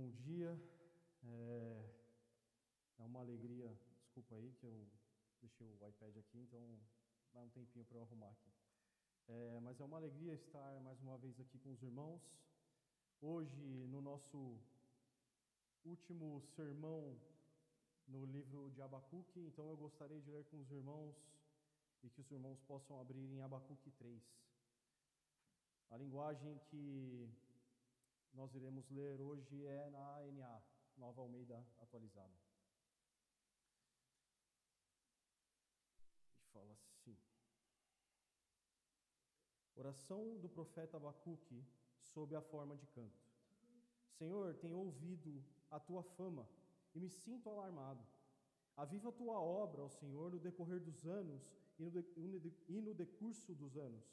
bom dia. É uma alegria, desculpa aí que eu deixei o iPad aqui, então dá um tempinho para eu arrumar aqui. Mas é uma alegria estar mais uma vez aqui com os irmãos. Hoje, no nosso último sermão no livro de Abacuque, então eu gostaria de ler com os irmãos e que os irmãos possam abrir em Abacuque 3. A linguagem que nós iremos ler hoje é na ANA, Nova Almeida Atualizada. E fala assim: Oração do profeta Abacuque sob a forma de canto. Senhor, tenho ouvido a tua fama e me sinto alarmado. Aviva a tua obra, ó Senhor, no decorrer dos anos e no decurso dos anos.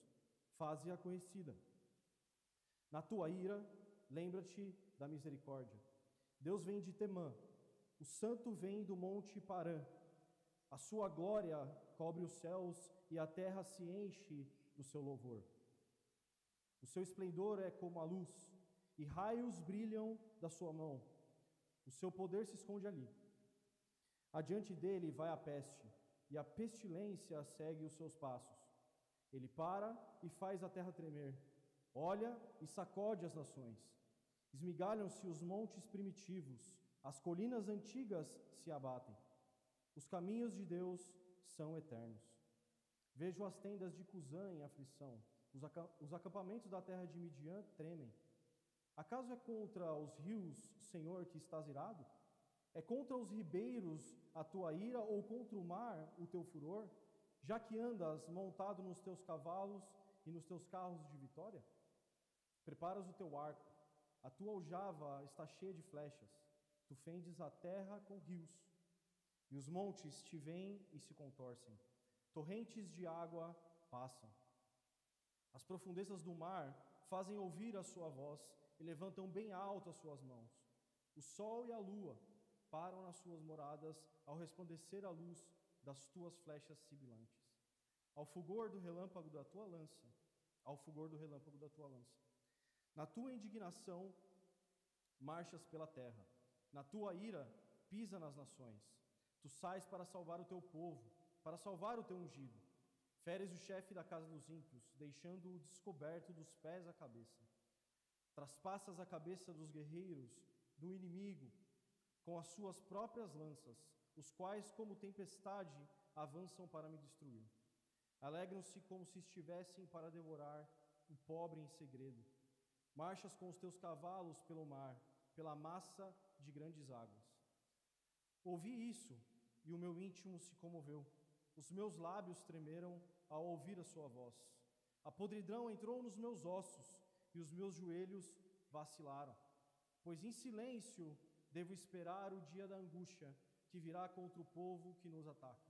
Faze-a conhecida. Na tua ira, lembra-te da misericórdia. Deus vem de Temã, o santo vem do monte Parã. A sua glória cobre os céus e a terra se enche do seu louvor. O seu esplendor é como a luz, e raios brilham da sua mão. O seu poder se esconde ali. Adiante dele vai a peste, e a pestilência segue os seus passos. Ele para e faz a terra tremer. Olha e sacode as nações. Esmigalham-se os montes primitivos, as colinas antigas se abatem. Os caminhos de Deus são eternos. Vejo as tendas de Cusã em aflição, os acampamentos da terra de Midian tremem. Acaso é contra os rios, Senhor, que estás irado? É contra os ribeiros a tua ira ou contra o mar o teu furor? Já que andas montado nos teus cavalos e nos teus carros de vitória? Preparas o teu arco, a tua aljava está cheia de flechas, tu fendes a terra com rios, e os montes te veem e se contorcem, torrentes de água passam. As profundezas do mar fazem ouvir a sua voz e levantam bem alto as suas mãos. O sol e a lua param nas suas moradas ao resplandecer a luz das tuas flechas sibilantes. Ao fulgor do relâmpago da tua lança, Na tua indignação, marchas pela terra. Na tua ira, pisa nas nações. Tu sais para salvar o teu povo, para salvar o teu ungido. Feres o chefe da casa dos ímpios, deixando-o descoberto dos pés à cabeça. Traspassas a cabeça dos guerreiros do inimigo com as suas próprias lanças, os quais, como tempestade, avançam para me destruir. Alegram-se como se estivessem para devorar o pobre em segredo. Marchas com os teus cavalos pelo mar, pela massa de grandes águas. Ouvi isso e o meu íntimo se comoveu. Os meus lábios tremeram ao ouvir a sua voz. A podridão entrou nos meus ossos e os meus joelhos vacilaram. Pois em silêncio devo esperar o dia da angústia que virá contra o povo que nos ataca.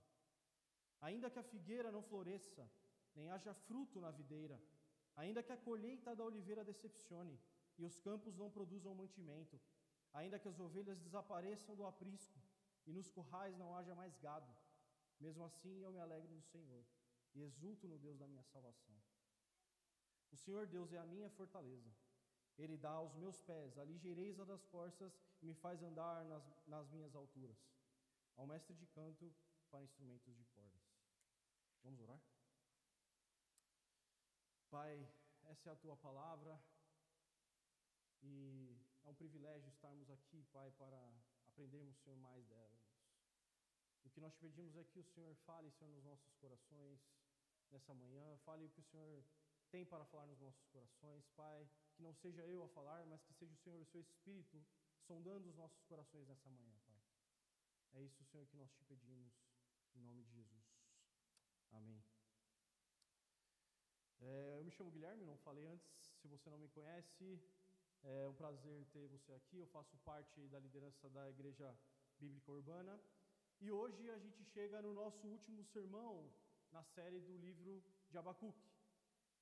Ainda que a figueira não floresça, nem haja fruto na videira, ainda que a colheita da oliveira decepcione e os campos não produzam mantimento, ainda que as ovelhas desapareçam do aprisco e nos currais não haja mais gado, mesmo assim eu me alegro no Senhor e exulto no Deus da minha salvação. O Senhor Deus é a minha fortaleza. Ele dá aos meus pés a ligeireza das corças e me faz andar nas minhas alturas. Ao mestre de canto para instrumentos de cordas. Vamos orar? Pai, essa é a tua palavra e é um privilégio estarmos aqui, Pai, para aprendermos, Senhor, mais dela. O que nós te pedimos é que o Senhor fale, Senhor, nos nossos corações nessa manhã, fale o que o Senhor tem para falar nos nossos corações, Pai, que não seja eu a falar, mas que seja o Senhor, o seu Espírito, sondando os nossos corações nessa manhã, Pai. É isso, Senhor, que nós te pedimos, em nome de Jesus. Amém. Eu me chamo Guilherme, não falei antes, se você não me conhece, é um prazer ter você aqui, eu faço parte da liderança da Igreja Bíblica Urbana, e hoje a gente chega no nosso último sermão na série do livro de Abacuque.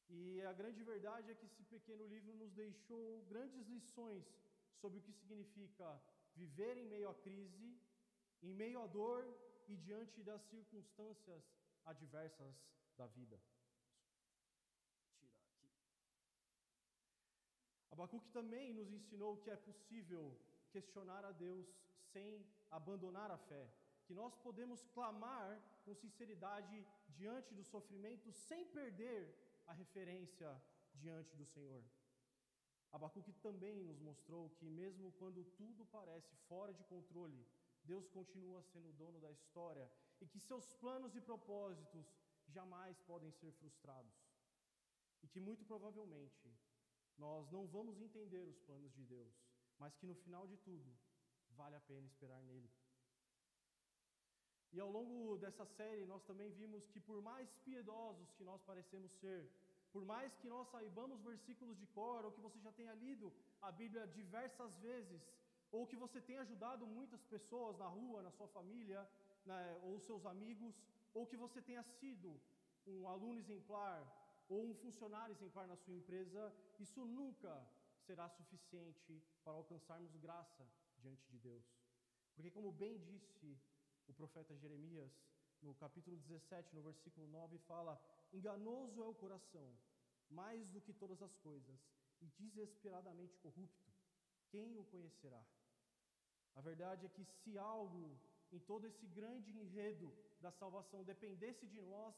E a grande verdade é que esse pequeno livro nos deixou grandes lições sobre o que significa viver em meio à crise, em meio à dor e diante das circunstâncias adversas da vida. Tirar aqui. Abacuque também nos ensinou que é possível questionar a Deus sem abandonar a fé, que nós podemos clamar com sinceridade diante do sofrimento sem perder a referência diante do Senhor. Abacuque também nos mostrou que mesmo quando tudo parece fora de controle, Deus continua sendo o dono da história e que seus planos e propósitos jamais podem ser frustrados. E que muito provavelmente nós não vamos entender os planos de Deus, mas que no final de tudo, vale a pena esperar nele. E ao longo dessa série, nós também vimos que por mais piedosos que nós parecemos ser, por mais que nós saibamos versículos de cor, ou que você já tenha lido a Bíblia diversas vezes, ou que você tenha ajudado muitas pessoas na rua, na sua família, ou seus amigos, ou que você tenha sido um aluno exemplar, ou um funcionário exemplar na sua empresa, isso nunca será suficiente para alcançarmos graça diante de Deus. Porque como bem disse o profeta Jeremias, no capítulo 17, no versículo 9, fala: enganoso é o coração, mais do que todas as coisas, e desesperadamente corrupto, quem o conhecerá? A verdade é que se algo em todo esse grande enredo da salvação dependesse de nós,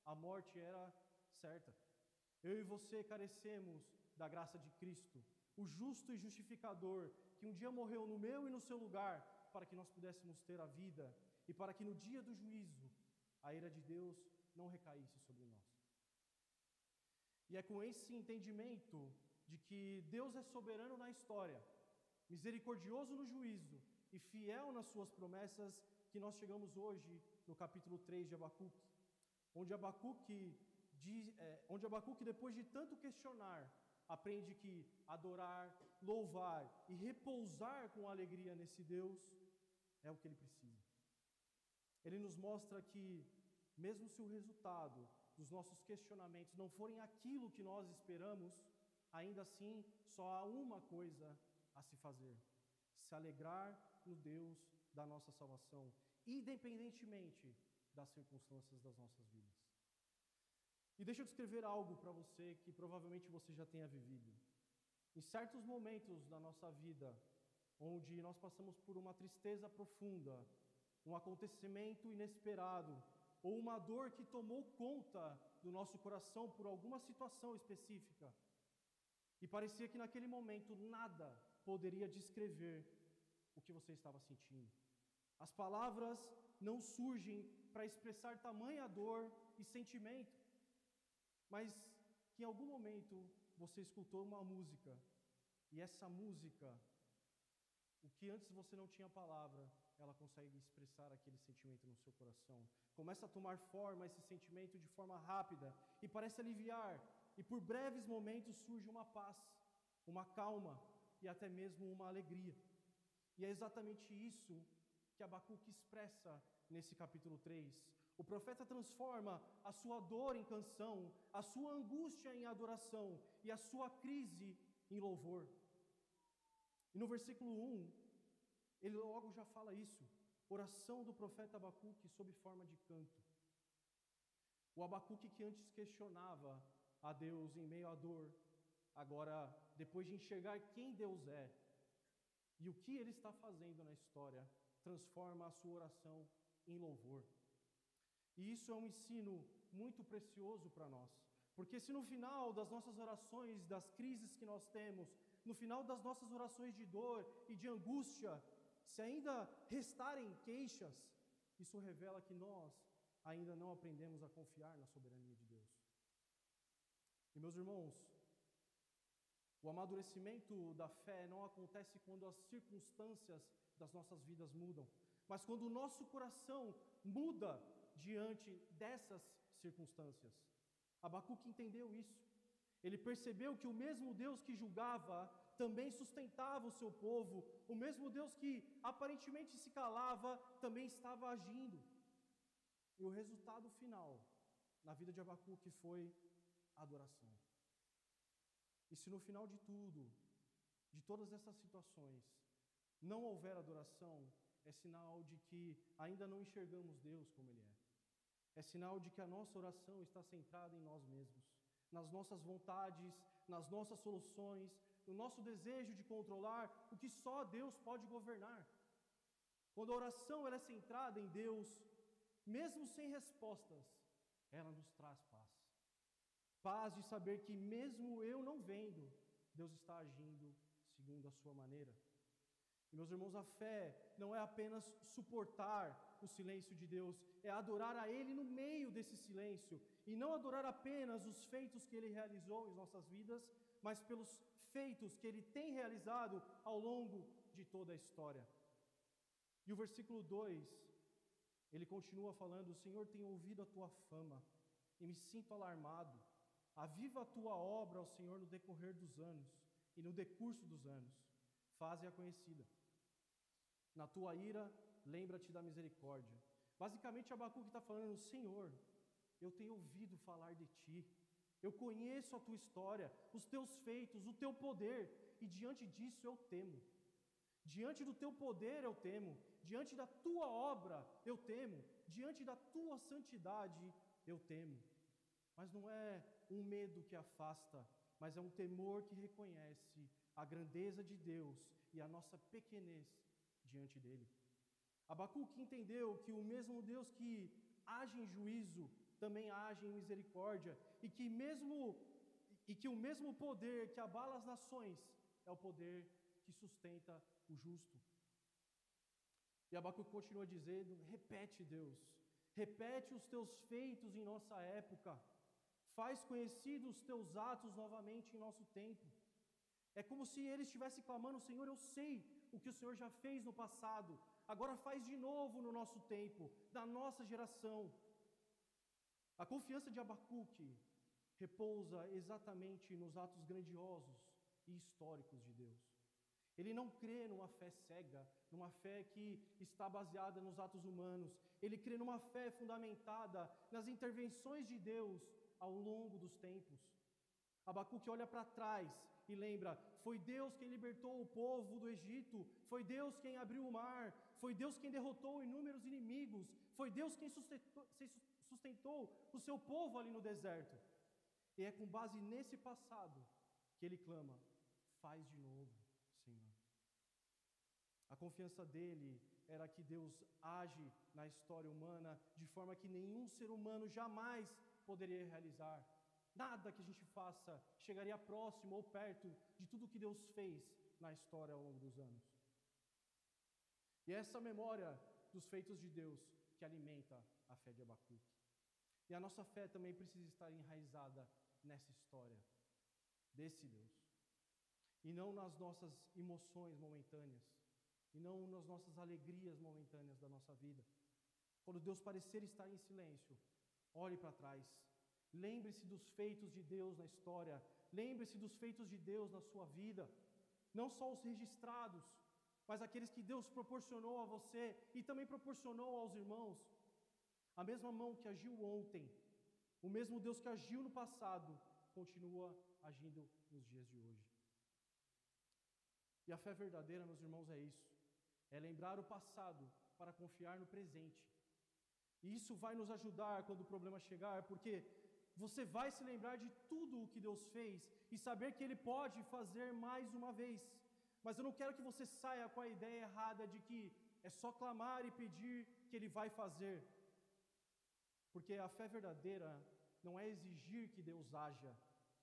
a morte era certa. Eu e você carecemos da graça de Cristo, o justo e justificador, que um dia morreu no meu e no seu lugar, para que nós pudéssemos ter a vida, e para que no dia do juízo, a ira de Deus não recaísse sobre nós. E é com esse entendimento de que Deus é soberano na história, misericordioso no juízo e fiel nas suas promessas, que nós chegamos hoje no capítulo 3 de Abacuque, onde Abacuque, depois de tanto questionar, aprende que adorar, louvar e repousar com alegria nesse Deus é o que ele precisa. Ele nos mostra que, mesmo se o resultado dos nossos questionamentos não forem aquilo que nós esperamos, ainda assim só há uma coisa a se fazer: se alegrar no Deus da nossa salvação, independentemente das circunstâncias das nossas vidas. E deixa eu descrever algo para você que provavelmente você já tenha vivido. Em certos momentos da nossa vida, onde nós passamos por uma tristeza profunda, um acontecimento inesperado, ou uma dor que tomou conta do nosso coração por alguma situação específica, e parecia que naquele momento nada poderia descrever o que você estava sentindo. As palavras não surgem para expressar tamanha dor e sentimento, mas que em algum momento você escutou uma música, e essa música, o que antes você não tinha palavra, ela consegue expressar aquele sentimento no seu coração. Começa a tomar forma esse sentimento de forma rápida e parece aliviar, e por breves momentos surge uma paz, uma calma e até mesmo uma alegria. E é exatamente isso que Abacuque expressa nesse capítulo 3. O profeta transforma a sua dor em canção, a sua angústia em adoração e a sua crise em louvor. E no versículo 1, ele logo já fala isso: oração do profeta Abacuque sob forma de canto. O Abacuque que antes questionava a Deus em meio à dor, agora, depois de enxergar quem Deus é e o que Ele está fazendo na história, transforma a sua oração em louvor. E isso é um ensino muito precioso para nós, porque se no final das nossas orações, das crises que nós temos, no final das nossas orações de dor e de angústia, se ainda restarem queixas, isso revela que nós ainda não aprendemos a confiar na soberania de Deus. E meus irmãos, o amadurecimento da fé não acontece quando as circunstâncias das nossas vidas mudam, mas quando o nosso coração muda diante dessas circunstâncias. Abacuque entendeu isso. Ele percebeu que o mesmo Deus que julgava também sustentava o seu povo, o mesmo Deus que aparentemente se calava também estava agindo. E o resultado final na vida de Abacuque foi adoração. E se no final de tudo, de todas essas situações, não houver adoração, é sinal de que ainda não enxergamos Deus como Ele é. É sinal de que a nossa oração está centrada em nós mesmos, nas nossas vontades, nas nossas soluções, no nosso desejo de controlar o que só Deus pode governar. Quando a oração ela é centrada em Deus, mesmo sem respostas, ela nos traz paz. Paz de saber que mesmo eu não vendo, Deus está agindo segundo a sua maneira. E meus irmãos, a fé não é apenas suportar o silêncio de Deus, é adorar a Ele no meio desse silêncio, e não adorar apenas os feitos que Ele realizou em nossas vidas, mas pelos feitos que Ele tem realizado ao longo de toda a história. E o versículo 2, ele continua falando: o Senhor tem ouvido a tua fama, e me sinto alarmado. Aviva a tua obra ao Senhor no decorrer dos anos, e no decurso dos anos, faze-a conhecida. Na tua ira, lembra-te da misericórdia. Basicamente, Abacuque está falando: Senhor, eu tenho ouvido falar de Ti, eu conheço a Tua história, os Teus feitos, o Teu poder, e diante disso eu temo. Diante do Teu poder eu temo, diante da Tua obra eu temo, diante da Tua santidade eu temo. Mas não é um medo que afasta, mas é um temor que reconhece a grandeza de Deus e a nossa pequenez diante dele. Abacuque entendeu que o mesmo Deus que age em juízo também age em misericórdia, e que o mesmo poder que abala as nações é o poder que sustenta o justo. E Abacuque continua dizendo: repete, Deus, repete os teus feitos em nossa época, faz conhecidos os teus atos novamente em nosso tempo. É como se ele estivesse clamando: Senhor, eu sei o que o Senhor já fez no passado, agora faz de novo no nosso tempo, na nossa geração. A confiança de Abacuque repousa exatamente nos atos grandiosos e históricos de Deus. Ele não crê numa fé cega, numa fé que está baseada nos atos humanos. Ele crê numa fé fundamentada nas intervenções de Deus ao longo dos tempos. Abacuque olha para trás e lembra: foi Deus quem libertou o povo do Egito, foi Deus quem abriu o mar, foi Deus quem derrotou inúmeros inimigos, foi Deus quem sustentou o seu povo ali no deserto. E é com base nesse passado que ele clama: faz de novo, Senhor. A confiança dele era que Deus age na história humana de forma que nenhum ser humano jamais poderia realizar. Nada que a gente faça chegaria próximo ou perto de tudo que Deus fez na história ao longo dos anos. E é essa memória dos feitos de Deus que alimenta a fé de Abacuque. E a nossa fé também precisa estar enraizada nessa história desse Deus. E não nas nossas emoções momentâneas, e não nas nossas alegrias momentâneas da nossa vida. Quando Deus parecer estar em silêncio, olhe para trás. Lembre-se dos feitos de Deus na história. Lembre-se dos feitos de Deus na sua vida. Não só os registrados, mas aqueles que Deus proporcionou a você e também proporcionou aos irmãos. A mesma mão que agiu ontem, o mesmo Deus que agiu no passado, continua agindo nos dias de hoje. E a fé verdadeira, meus irmãos, é isso. É lembrar o passado para confiar no presente. E isso vai nos ajudar quando o problema chegar, porque você vai se lembrar de tudo o que Deus fez e saber que Ele pode fazer mais uma vez. Mas eu não quero que você saia com a ideia errada de que é só clamar e pedir que Ele vai fazer. Porque a fé verdadeira não é exigir que Deus haja,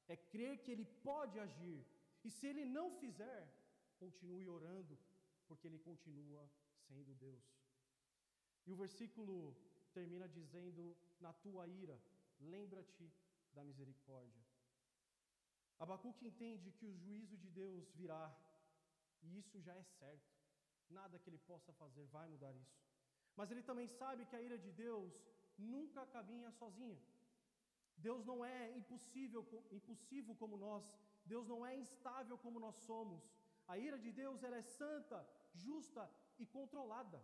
é crer que Ele pode agir. E se Ele não fizer, continue orando, porque Ele continua sendo Deus. E o versículo termina dizendo: na tua ira, lembra-te da misericórdia. Abacuque entende que o juízo de Deus virá, e isso já é certo. Nada que ele possa fazer vai mudar isso. Mas ele também sabe que a ira de Deus nunca caminha sozinha. Deus não é impossível como nós. Deus não é instável como nós somos. A ira de Deus, ela é santa, justa e controlada.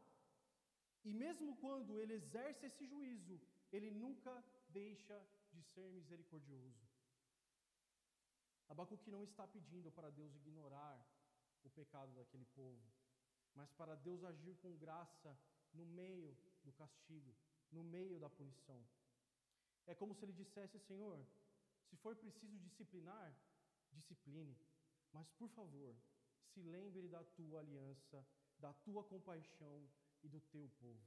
E mesmo quando Ele exerce esse juízo, Ele nunca deixa de ser misericordioso. Abacuque não está pedindo para Deus ignorar o pecado daquele povo, mas para Deus agir com graça no meio do castigo, no meio da punição. É como se ele dissesse: Senhor, se for preciso disciplinar, discipline, Mas, por favor, se lembre da tua aliança, da tua compaixão e do teu povo.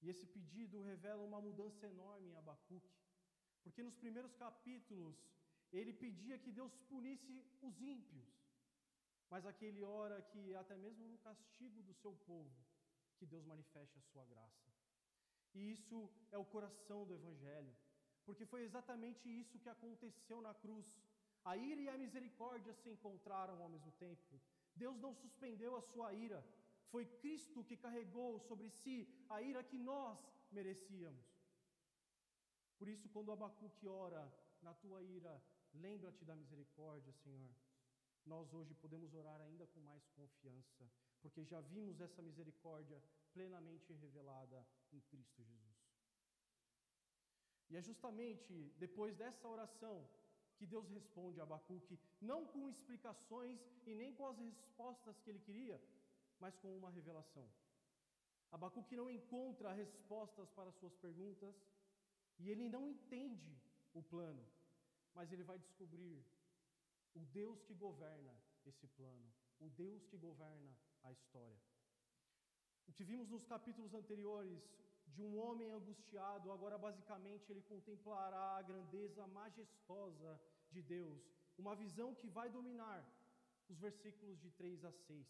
E esse pedido revela uma mudança enorme em Abacuque, porque nos primeiros capítulos ele pedia que Deus punisse os ímpios, mas aqui ele ora que até mesmo no castigo do seu povo, que Deus manifeste a sua graça. E isso é o coração do Evangelho, porque foi exatamente isso que aconteceu na cruz. A ira e a misericórdia se encontraram ao mesmo tempo. Deus não suspendeu a sua ira, foi Cristo que carregou sobre si a ira que nós merecíamos. Por isso, quando Abacuque ora, na tua ira, lembra-te da misericórdia, Senhor. Nós hoje podemos orar ainda com mais confiança, porque já vimos essa misericórdia plenamente revelada em Cristo Jesus. E é justamente depois dessa oração que Deus responde a Abacuque, não com explicações e nem com as respostas que ele queria, mas com uma revelação. Abacuque não encontra respostas para suas perguntas e ele não entende o plano, mas ele vai descobrir o Deus que governa esse plano, o Deus que governa a história. O que vimos nos capítulos anteriores de um homem angustiado, agora basicamente ele contemplará a grandeza majestosa de Deus, uma visão que vai dominar os versículos de 3 a 6.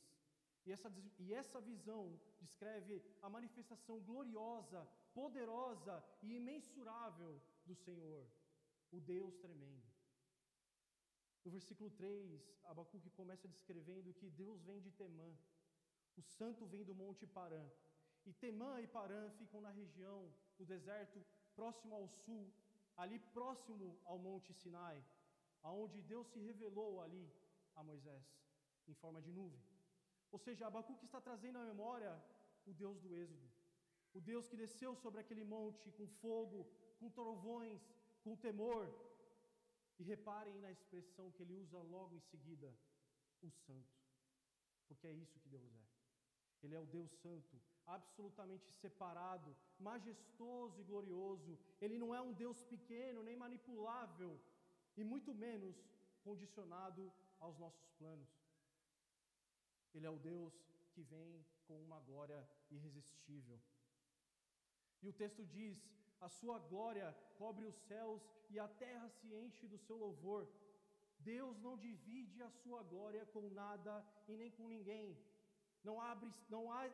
E essa visão descreve a manifestação gloriosa, poderosa e imensurável do Senhor, o Deus tremendo. No versículo 3, Abacuque começa descrevendo que Deus vem de Temã, o santo vem do monte Parã. E Temã e Parã ficam na região do deserto, próximo ao sul, ali próximo ao monte Sinai, aonde Deus se revelou ali a Moisés, em forma de nuvem. Ou seja, Abacuque está trazendo à memória o Deus do Êxodo, o Deus que desceu sobre aquele monte com fogo, com trovões, com temor. E reparem na expressão que ele usa logo em seguida, o santo, porque é isso que Deus é. Ele é o Deus santo, absolutamente separado, majestoso e glorioso. Ele não é um Deus pequeno, nem manipulável, e muito menos condicionado aos nossos planos. Ele é o Deus que vem com uma glória irresistível. E o texto diz: a sua glória cobre os céus e a terra se enche do seu louvor. Deus não divide a sua glória com nada e nem com ninguém.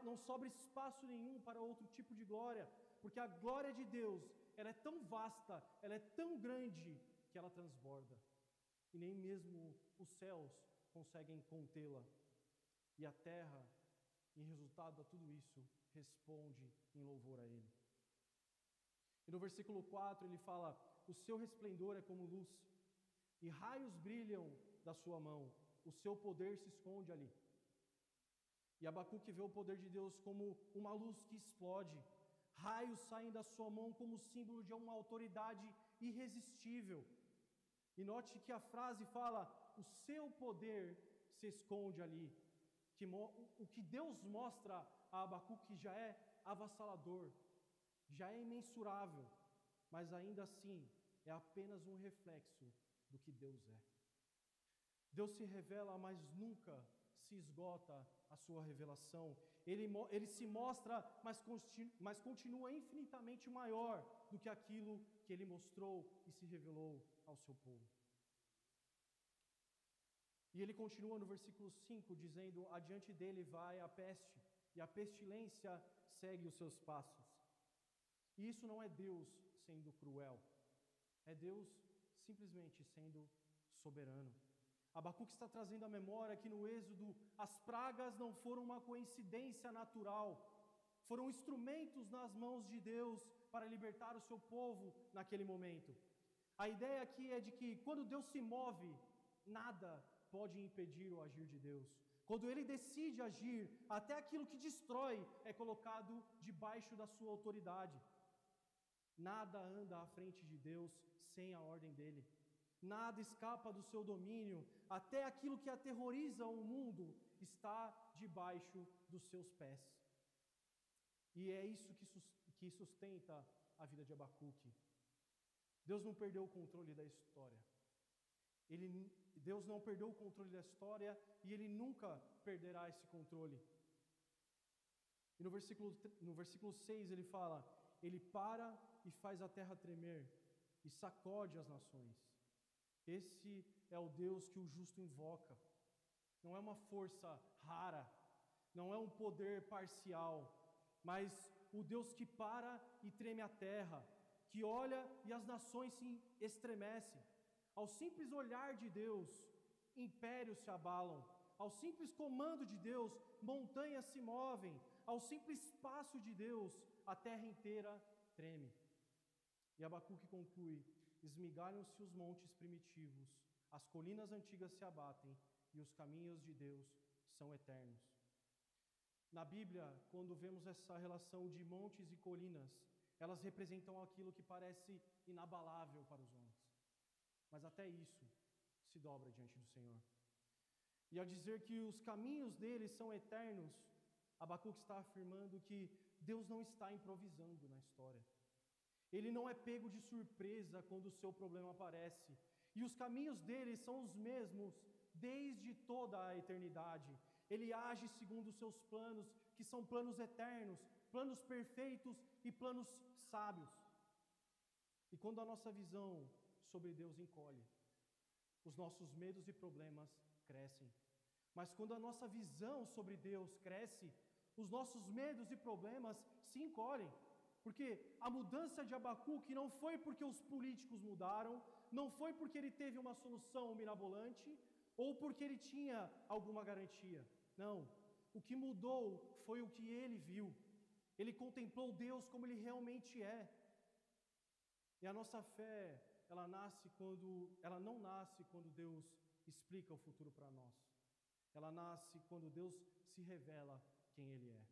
Não sobra espaço nenhum para outro tipo de glória, porque a glória de Deus, ela é tão vasta, ela é tão grande, que ela transborda. E nem mesmo os céus conseguem contê-la. E a terra, em resultado a tudo isso, responde em louvor a Ele. E no versículo 4 ele fala: o seu resplendor é como luz, e raios brilham da sua mão, o seu poder se esconde ali. E Abacuque vê o poder de Deus como uma luz que explode, raios saem da sua mão como símbolo de uma autoridade irresistível. E note que a frase fala: o seu poder se esconde ali. O que Deus mostra a Abacuque já é avassalador, já é imensurável, mas ainda assim é apenas um reflexo do que Deus é. Deus se revela, mas nunca se esgota a sua revelação. Ele se mostra, mas continua infinitamente maior do que aquilo que ele mostrou e se revelou ao seu povo. E ele continua no versículo 5, dizendo: adiante dele vai a peste, e a pestilência segue os seus passos. E isso não é Deus sendo cruel, é Deus simplesmente sendo soberano. Abacuque está trazendo à memória que no Êxodo as pragas não foram uma coincidência natural, foram instrumentos nas mãos de Deus para libertar o seu povo naquele momento. A ideia aqui é de que quando Deus se move, nada pode impedir o agir de Deus. Quando Ele decide agir, até aquilo que destrói é colocado debaixo da sua autoridade. Nada anda à frente de Deus sem a ordem dEle. Nada escapa do seu domínio, até aquilo que aterroriza o mundo está debaixo dos seus pés. E é isso que sustenta a vida de Abacuque. Deus não perdeu o controle da história. Deus não perdeu o controle da história e Ele nunca perderá esse controle. E no versículo 6 ele fala: Ele para e faz a terra tremer e sacode as nações. Esse é o Deus que o justo invoca. Não é uma força rara, não é um poder parcial, mas o Deus que para e treme a terra, que olha e as nações se estremecem. Ao simples olhar de Deus, impérios se abalam. Ao simples comando de Deus, montanhas se movem. Ao simples passo de Deus, a terra inteira treme. E Abacuque conclui: esmigalham-se os montes primitivos, as colinas antigas se abatem, e os caminhos de Deus são eternos. Na Bíblia, quando vemos essa relação de montes e colinas, elas representam aquilo que parece inabalável para os homens. Mas até isso se dobra diante do Senhor. E ao dizer que os caminhos dele são eternos, Abacuque está afirmando que Deus não está improvisando na história. Ele não é pego de surpresa quando o seu problema aparece. E os caminhos dele são os mesmos desde toda a eternidade. Ele age segundo os seus planos, que são planos eternos, planos perfeitos e planos sábios. E quando a nossa visão sobre Deus encolhe, os nossos medos e problemas crescem. Mas quando a nossa visão sobre Deus cresce, os nossos medos e problemas se encolhem. Porque a mudança de Abacuque não foi porque os políticos mudaram, não foi porque ele teve uma solução mirabolante, ou porque ele tinha alguma garantia. Não. O que mudou foi o que ele viu. Ele contemplou Deus como ele realmente é. E a nossa fé, ela não nasce quando Deus explica o futuro para nós. Ela nasce quando Deus se revela quem Ele é.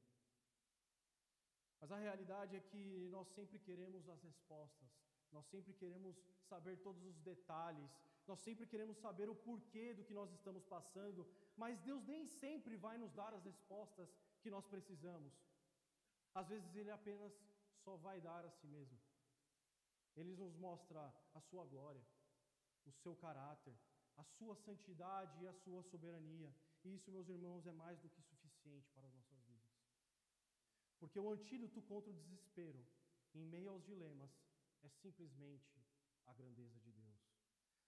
Mas a realidade é que nós sempre queremos as respostas, nós sempre queremos saber todos os detalhes, nós sempre queremos saber o porquê do que nós estamos passando, mas Deus nem sempre vai nos dar as respostas que nós precisamos. Às vezes Ele apenas só vai dar a si mesmo. Ele nos mostra a sua glória, o seu caráter, a sua santidade e a sua soberania. E isso, meus irmãos, é mais do que suficiente para as nossas vidas. Porque o antídoto contra o desespero, em meio aos dilemas, é simplesmente a grandeza de Deus.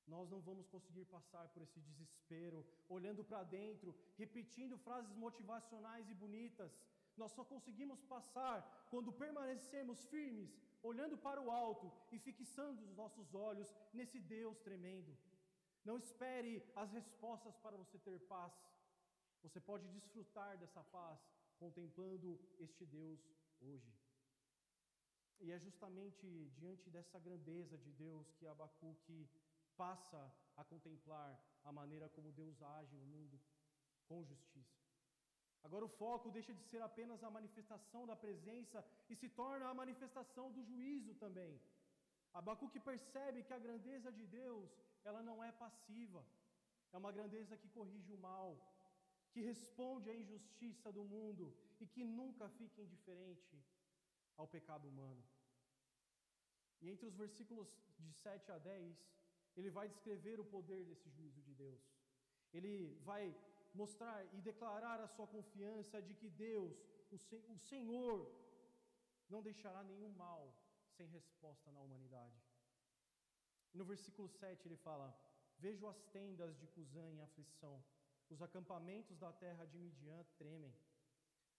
Nós não vamos conseguir passar por esse desespero, olhando para dentro, repetindo frases motivacionais e bonitas. Nós só conseguimos passar quando permanecemos firmes, olhando para o alto e fixando os nossos olhos nesse Deus tremendo. Não espere as respostas para você ter paz. Você pode desfrutar dessa paz contemplando este Deus hoje. E é justamente diante dessa grandeza de Deus que Abacuque passa a contemplar a maneira como Deus age no mundo com justiça. Agora o foco deixa de ser apenas a manifestação da presença e se torna a manifestação do juízo também. Abacuque percebe que a grandeza de Deus, ela não é passiva. É uma grandeza que corrige o mal, que responde à injustiça do mundo e que nunca fica indiferente ao pecado humano. E entre os versículos de 7 a 10, ele vai descrever o poder desse juízo de Deus. Ele vai mostrar e declarar a sua confiança de que Deus, o Senhor, não deixará nenhum mal sem resposta na humanidade. E no versículo 7 ele fala: vejo as tendas de Cusã em aflição, os acampamentos da terra de Midian tremem.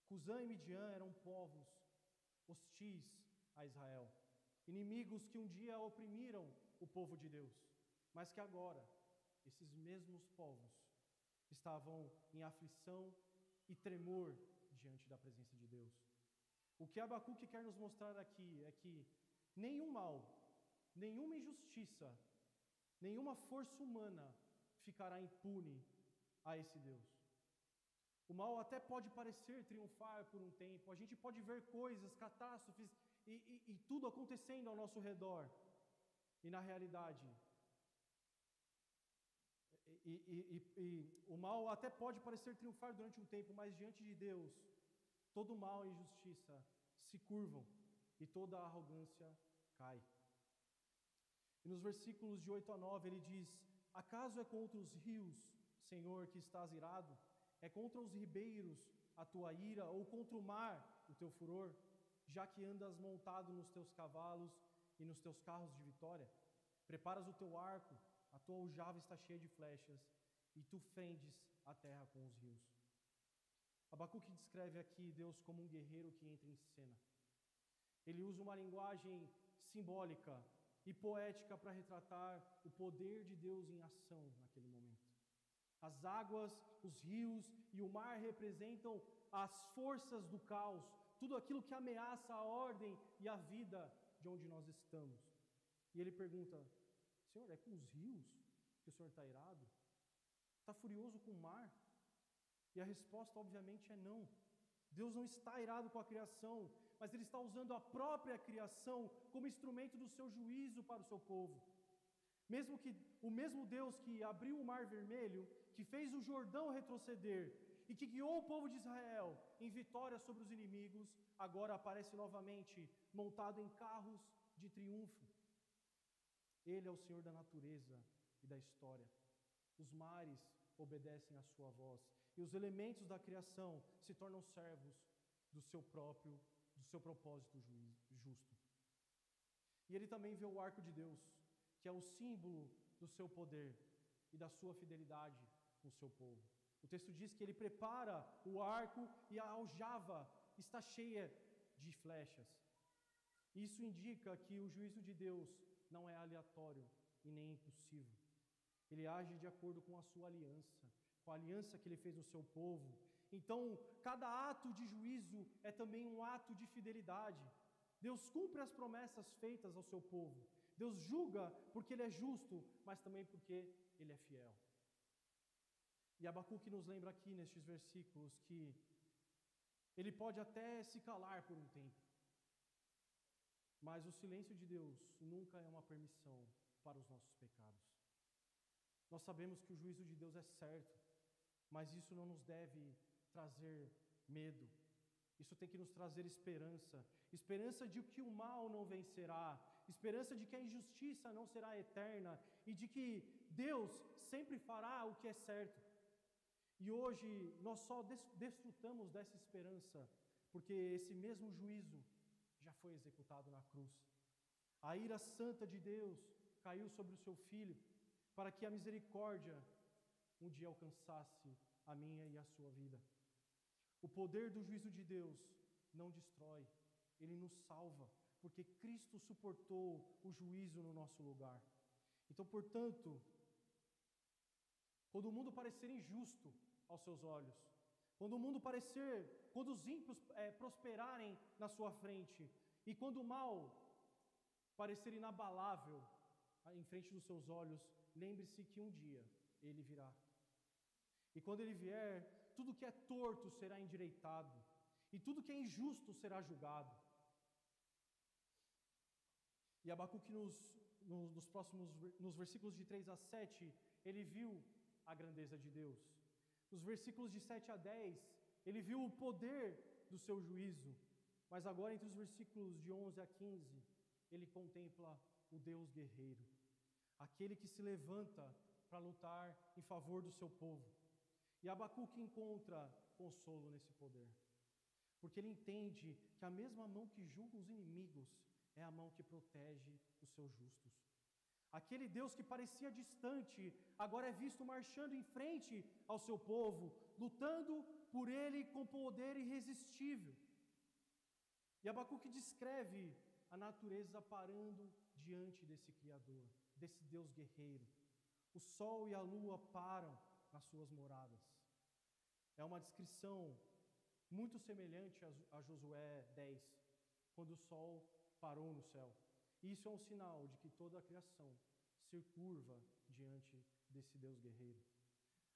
Cusã e Midian eram povos hostis a Israel, inimigos que um dia oprimiram o povo de Deus, mas que agora, esses mesmos povos estavam em aflição e tremor diante da presença de Deus. O que Abacuque quer nos mostrar aqui é que nenhum mal, nenhuma injustiça, nenhuma força humana ficará impune a esse Deus. O mal até pode parecer triunfar por um tempo, a gente pode ver coisas, catástrofes e tudo acontecendo ao nosso redor. E na realidade, o mal até pode parecer triunfar durante um tempo, mas diante de Deus, todo mal e injustiça se curvam e toda arrogância cai. E nos versículos de 8 a 9 ele diz: Acaso é contra os rios, Senhor, que estás irado? É contra os ribeiros a tua ira, ou contra o mar o teu furor, já que andas montado nos teus cavalos e nos teus carros de vitória? Preparas o teu arco, a tua aljava está cheia de flechas, e tu fendes a terra com os rios. Abacuque descreve aqui Deus como um guerreiro que entra em cena. Ele usa uma linguagem simbólica e poética para retratar o poder de Deus em ação naquele momento. As águas, os rios e o mar representam as forças do caos, tudo aquilo que ameaça a ordem e a vida de onde nós estamos. E ele pergunta: Senhor, é com os rios que o Senhor está irado? Está furioso com o mar? E a resposta, obviamente, é não. Deus não está irado com a criação, mas Ele está usando a própria criação como instrumento do seu juízo para o seu povo. Mesmo que o mesmo Deus que abriu o Mar Vermelho, que fez o Jordão retroceder e que guiou o povo de Israel em vitória sobre os inimigos, agora aparece novamente montado em carros de triunfo. Ele é o Senhor da natureza e da história. Os mares obedecem à sua voz e os elementos da criação se tornam servos do seu propósito justo. E ele também vê o arco de Deus, que é o símbolo do seu poder e da sua fidelidade com o seu povo. O texto diz que ele prepara o arco e a aljava está cheia de flechas. Isso indica que o juízo de Deus não é aleatório e nem impulsivo. Ele age de acordo com a sua aliança, com a aliança que ele fez no seu povo. Então, cada ato de juízo é também um ato de fidelidade. Deus cumpre as promessas feitas ao seu povo. Deus julga porque Ele é justo, mas também porque Ele é fiel. E Abacuque nos lembra aqui nestes versículos que ele pode até se calar por um tempo, mas o silêncio de Deus nunca é uma permissão para os nossos pecados. Nós sabemos que o juízo de Deus é certo, mas isso não nos deve trazer medo. Isso tem que nos trazer esperança. Esperança de que o mal não vencerá. Esperança de que a injustiça não será eterna. E de que Deus sempre fará o que é certo. E hoje nós só desfrutamos dessa esperança porque esse mesmo juízo já foi executado na cruz. A ira santa de Deus caiu sobre o seu Filho para que a misericórdia um dia alcançasse a minha e a sua vida. O poder do juízo de Deus não destrói, Ele nos salva, porque Cristo suportou o juízo no nosso lugar. Então, portanto, quando o mundo parecer injusto aos seus olhos, quando os ímpios prosperarem na sua frente, e quando o mal parecer inabalável em frente dos seus olhos, lembre-se que um dia Ele virá. E quando Ele vier, tudo que é torto será endireitado, e tudo que é injusto será julgado. E Abacuque nos versículos de 3 a 7, ele viu a grandeza de Deus. Nos versículos de 7 a 10, ele viu o poder do seu juízo. Mas agora, entre os versículos de 11 a 15, ele contempla o Deus guerreiro, aquele que se levanta para lutar em favor do seu povo. E Abacuque encontra consolo nesse poder, porque ele entende que a mesma mão que julga os inimigos é a mão que protege os seus justos. Aquele Deus que parecia distante, agora é visto marchando em frente ao seu povo, lutando por ele com poder irresistível. E Abacuque descreve a natureza parando diante desse Criador, desse Deus guerreiro. O sol e a lua param nas suas moradas. É uma descrição muito semelhante a Josué 10, quando o sol parou no céu. E isso é um sinal de que toda a criação se curva diante desse Deus guerreiro.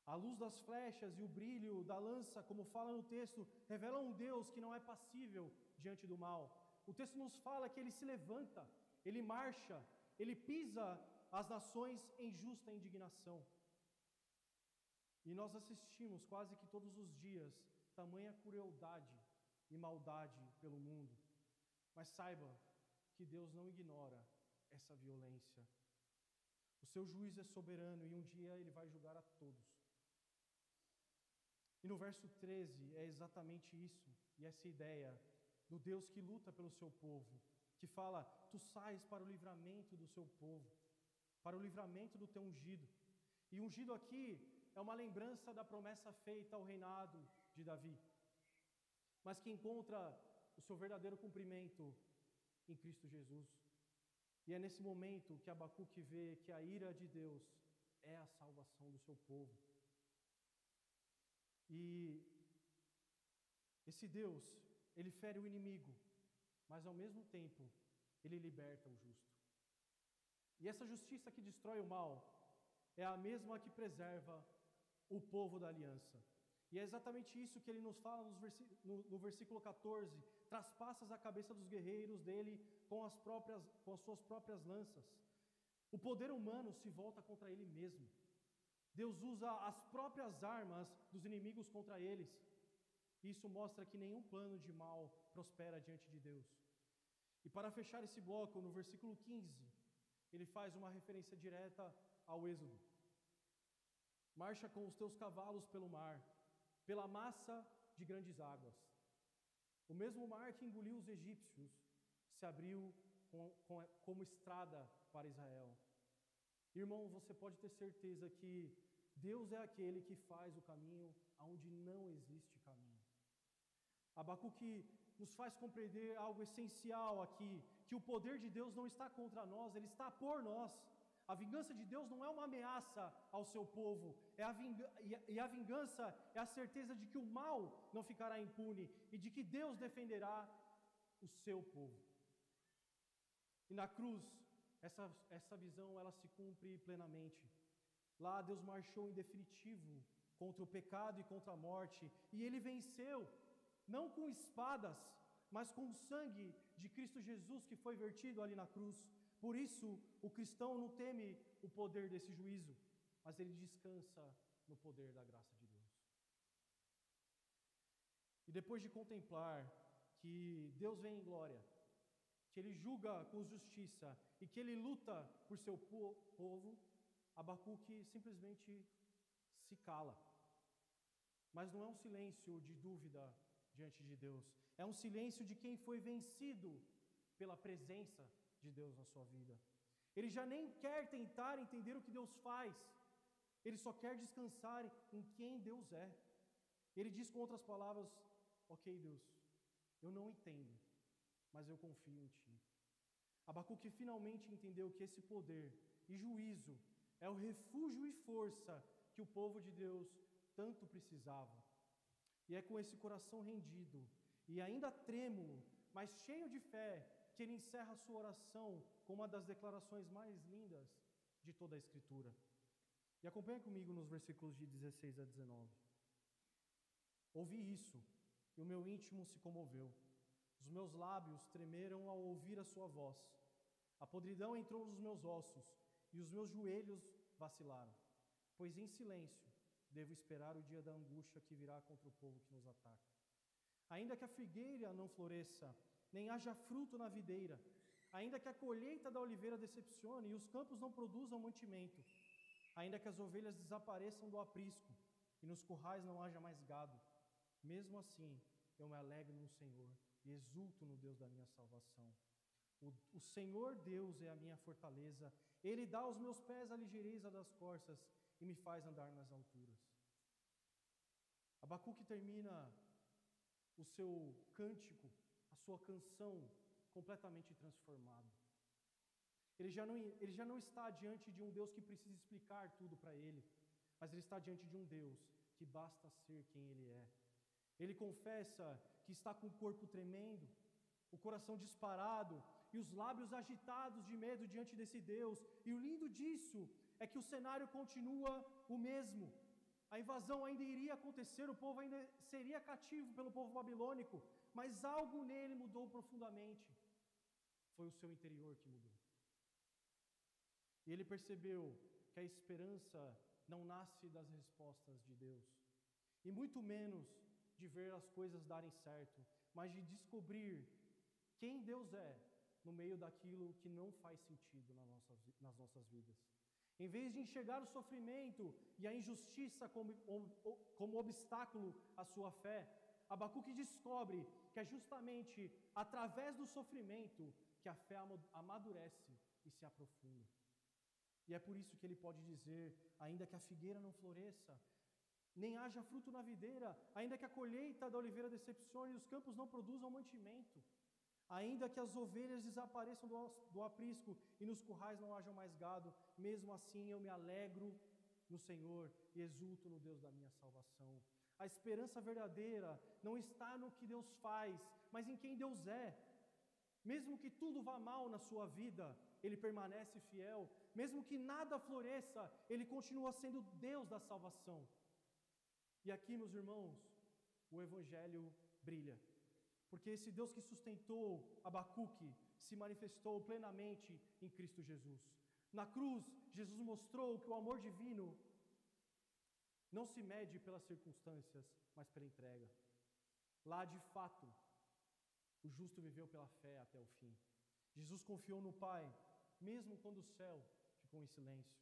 A luz das flechas e o brilho da lança, como fala no texto, revelam um Deus que não é passível diante do mal. O texto nos fala que Ele se levanta, Ele marcha, Ele pisa as nações em justa indignação. E nós assistimos quase que todos os dias tamanha crueldade e maldade pelo mundo. Mas saiba que Deus não ignora essa violência. O seu juízo é soberano e um dia ele vai julgar a todos. E no verso 13 é exatamente isso, e essa ideia do Deus que luta pelo seu povo, que fala: tu sais para o livramento do seu povo, para o livramento do teu ungido. E ungido aqui é uma lembrança da promessa feita ao reinado de Davi, mas que encontra o seu verdadeiro cumprimento em Cristo Jesus. E é nesse momento que Abacuque vê que a ira de Deus é a salvação do seu povo. E esse Deus, ele fere o inimigo, mas ao mesmo tempo, ele liberta o justo. E essa justiça que destrói o mal é a mesma que preserva o povo da aliança. E é exatamente isso que ele nos fala no versículo 14: traspassas a cabeça dos guerreiros dele com as suas próprias lanças. O poder humano se volta contra ele mesmo. Deus usa as próprias armas dos inimigos contra eles. Isso mostra que nenhum plano de mal prospera diante de Deus. E para fechar esse bloco, no versículo 15, ele faz uma referência direta ao Êxodo. Marcha com os teus cavalos pelo mar, pela massa de grandes águas. O mesmo mar que engoliu os egípcios se abriu como estrada para Israel. Irmão, você pode ter certeza que Deus é aquele que faz o caminho aonde não existe caminho. Abacuque nos faz compreender algo essencial aqui, que o poder de Deus não está contra nós, ele está por nós. A vingança de Deus não é uma ameaça ao seu povo, e a vingança é a certeza de que o mal não ficará impune e de que Deus defenderá o seu povo. E na cruz, essa visão ela se cumpre plenamente. Lá Deus marchou em definitivo contra o pecado e contra a morte, e ele venceu, não com espadas, mas com o sangue de Cristo Jesus que foi vertido ali na cruz. Por isso, o cristão não teme o poder desse juízo, mas ele descansa no poder da graça de Deus. E depois de contemplar que Deus vem em glória, que Ele julga com justiça e que Ele luta por seu povo, Abacuque simplesmente se cala. Mas não é um silêncio de dúvida diante de Deus, é um silêncio de quem foi vencido pela presença de Deus na sua vida. Ele já nem quer tentar entender o que Deus faz, ele só quer descansar em quem Deus é. Ele diz com outras palavras: ok, Deus, eu não entendo, mas eu confio em Ti. Abacuque finalmente entendeu que esse poder e juízo é o refúgio e força que o povo de Deus tanto precisava. E é com esse coração rendido e ainda trêmulo, mas cheio de fé, que ele encerra a sua oração com uma das declarações mais lindas de toda a Escritura. E acompanha comigo nos versículos de 16 a 19. Ouvi isso, e o meu íntimo se comoveu. Os meus lábios tremeram ao ouvir a sua voz. A podridão entrou nos meus ossos, e os meus joelhos vacilaram. Pois em silêncio devo esperar o dia da angústia que virá contra o povo que nos ataca. Ainda que a figueira não floresça, nem haja fruto na videira, ainda que a colheita da oliveira decepcione e os campos não produzam mantimento, ainda que as ovelhas desapareçam do aprisco e nos currais não haja mais gado, mesmo assim eu me alegro no Senhor e exulto no Deus da minha salvação. O Senhor Deus é a minha fortaleza, Ele dá aos meus pés a ligeireza das corças e me faz andar nas alturas. Abacuque termina o seu cântico, a sua canção, completamente transformado. Ele já não está diante de um Deus que precisa explicar tudo para ele, mas ele está diante de um Deus que basta ser quem ele é. Ele confessa que está com o corpo tremendo, o coração disparado e os lábios agitados de medo diante desse Deus. E o lindo disso é que o cenário continua o mesmo. A invasão ainda iria acontecer, o povo ainda seria cativo pelo povo babilônico, mas algo nele mudou profundamente. Foi o seu interior que mudou. E ele percebeu que a esperança não nasce das respostas de Deus, e muito menos de ver as coisas darem certo, mas de descobrir quem Deus é no meio daquilo que não faz sentido nas nossas vidas. Em vez de enxergar o sofrimento e a injustiça como obstáculo à sua fé, Abacuque descobre que é justamente através do sofrimento que a fé amadurece e se aprofunda. E é por isso que ele pode dizer, ainda que a figueira não floresça, nem haja fruto na videira, ainda que a colheita da oliveira decepcione e os campos não produzam mantimento, ainda que as ovelhas desapareçam do aprisco e nos currais não haja mais gado, mesmo assim eu me alegro no Senhor e exulto no Deus da minha salvação. A esperança verdadeira não está no que Deus faz, mas em quem Deus é. Mesmo que tudo vá mal na sua vida, Ele permanece fiel. Mesmo que nada floresça, Ele continua sendo Deus da salvação. E aqui, meus irmãos, o Evangelho brilha. Porque esse Deus que sustentou Abacuque se manifestou plenamente em Cristo Jesus. Na cruz, Jesus mostrou que o amor divino não se mede pelas circunstâncias, mas pela entrega. Lá, de fato, o justo viveu pela fé até o fim. Jesus confiou no Pai, mesmo quando o céu ficou em silêncio.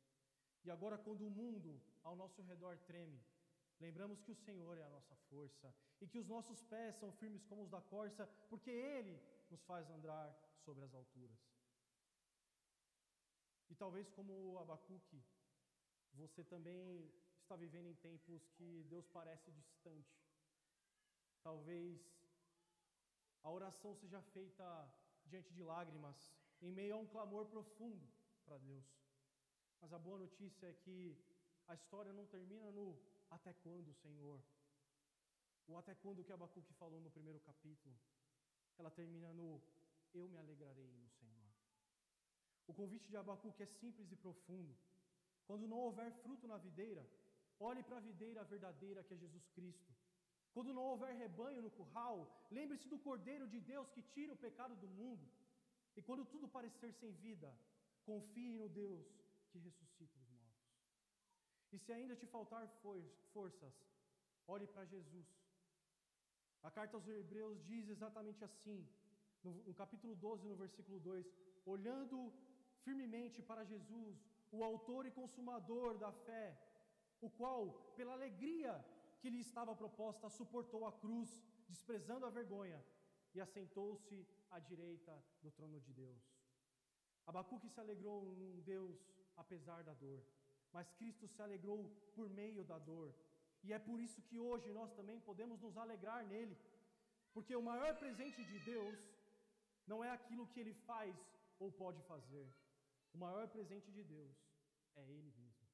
E agora, quando o mundo ao nosso redor treme, lembramos que o Senhor é a nossa força e que os nossos pés são firmes como os da corça, porque Ele nos faz andar sobre as alturas. E talvez como Abacuque, você também está vivendo em tempos que Deus parece distante. Talvez a oração seja feita diante de lágrimas, em meio a um clamor profundo para Deus. Mas a boa notícia é que a história não termina no até quando, Senhor? O até quando que Abacuque falou no primeiro capítulo. Ela termina no eu me alegrarei no Senhor. O convite de Abacuque é simples e profundo. Quando não houver fruto na videira, olhe para a videira verdadeira que é Jesus Cristo. Quando não houver rebanho no curral, lembre-se do Cordeiro de Deus que tira o pecado do mundo. E quando tudo parecer sem vida, confie no Deus que ressuscita os mortos. E se ainda te faltar forças, olhe para Jesus. A carta aos Hebreus diz exatamente assim, no capítulo 12, no versículo 2, olhando firmemente para Jesus, o autor e consumador da fé, o qual, pela alegria que lhe estava proposta, suportou a cruz, desprezando a vergonha, e assentou-se à direita do trono de Deus. Abacuque se alegrou num Deus apesar da dor, mas Cristo se alegrou por meio da dor. E é por isso que hoje nós também podemos nos alegrar nele, porque o maior presente de Deus não é aquilo que ele faz ou pode fazer. O maior presente de Deus é ele mesmo.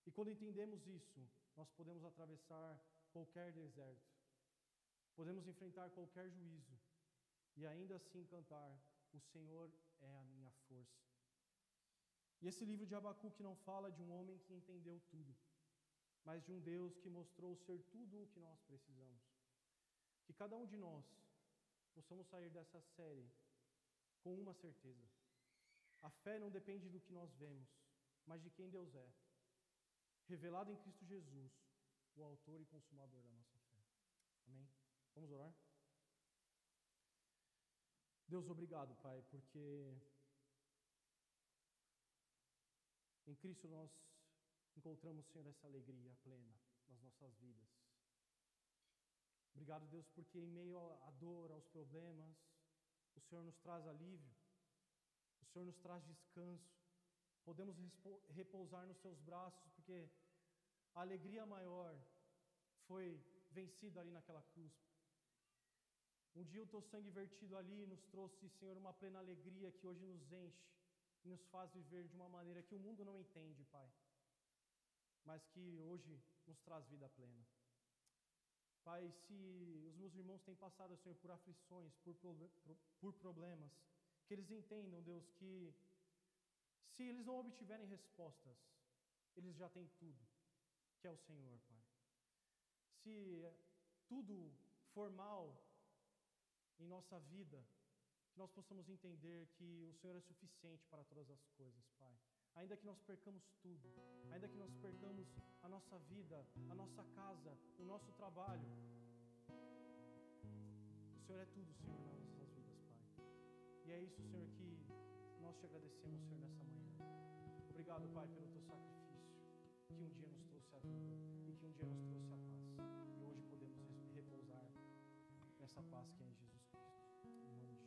E quando entendemos isso, nós podemos atravessar qualquer deserto, podemos enfrentar qualquer juízo e ainda assim cantar: o Senhor é a minha força. E esse livro de Abacuque não fala de um homem que entendeu tudo, mas de um Deus que mostrou ser tudo o que nós precisamos. Que cada um de nós possamos sair dessa série com uma certeza: a fé não depende do que nós vemos, mas de quem Deus é, revelado em Cristo Jesus, o autor e consumador da nossa fé. Amém? Vamos orar? Deus, obrigado, Pai, porque em Cristo nós encontramos, Senhor, essa alegria plena nas nossas vidas. Obrigado, Deus, porque em meio à dor, aos problemas, o Senhor nos traz alívio, o Senhor nos traz descanso. Podemos repousar nos Teus braços, porque a alegria maior foi vencida ali naquela cruz. Um dia o Teu sangue vertido ali nos trouxe, Senhor, uma plena alegria que hoje nos enche e nos faz viver de uma maneira que o mundo não entende, Pai, mas que hoje nos traz vida plena. Pai, se os meus irmãos têm passado, Senhor, por aflições, por problemas, que eles entendam, Deus, que se eles não obtiverem respostas, eles já têm tudo, que é o Senhor, Pai. Se tudo for mal em nossa vida, que nós possamos entender que o Senhor é suficiente para todas as coisas, Pai. Ainda que nós percamos tudo, ainda que nós percamos a nossa vida, a nossa casa, o nosso trabalho, o Senhor é tudo, Senhor, nas nossas vidas, Pai. E é isso, Senhor, que nós te agradecemos, Senhor, nessa manhã. Obrigado, Pai, pelo Teu sacrifício, que um dia nos trouxe a vida e que um dia nos trouxe a paz. E hoje podemos repousar nessa paz que é em Jesus Cristo. Em nome de